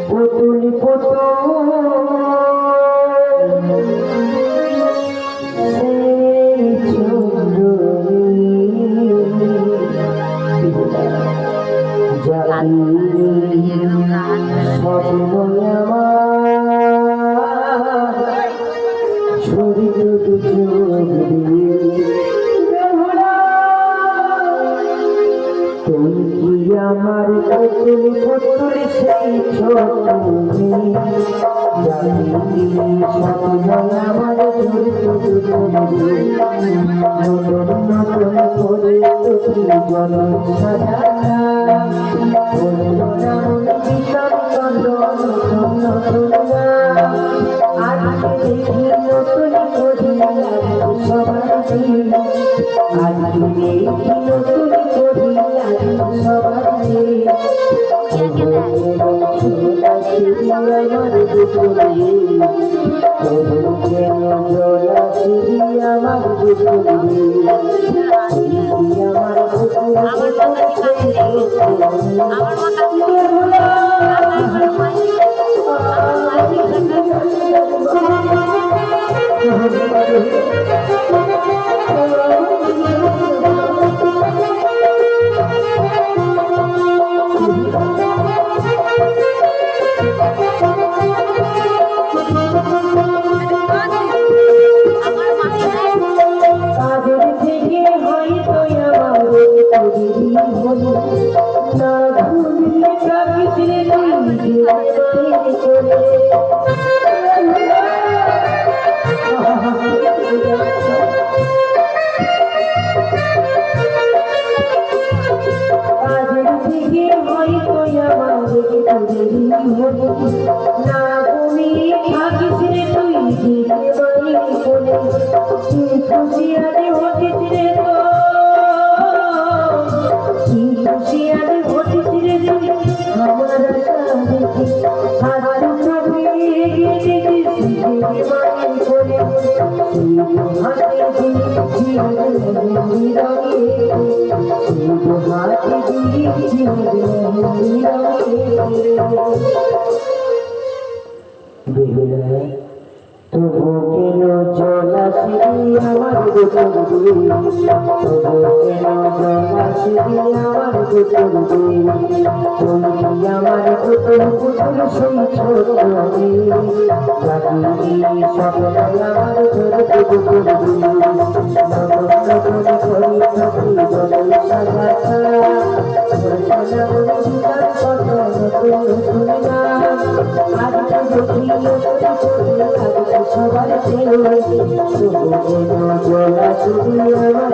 পুতুল পুতুল আমার পুতুল পুতুল সেই ছোট আমার তবু কেন জলাশি আমার গোচর তবু কেন জলাশি আমার গোচর তুমি আমার পুতুল পুতুল সেই ছোট জাগিয়ে সকল আমার ধরে তবু করবি নতুন করি থাকি জল সাজাতা সবার জলা শুধু আমার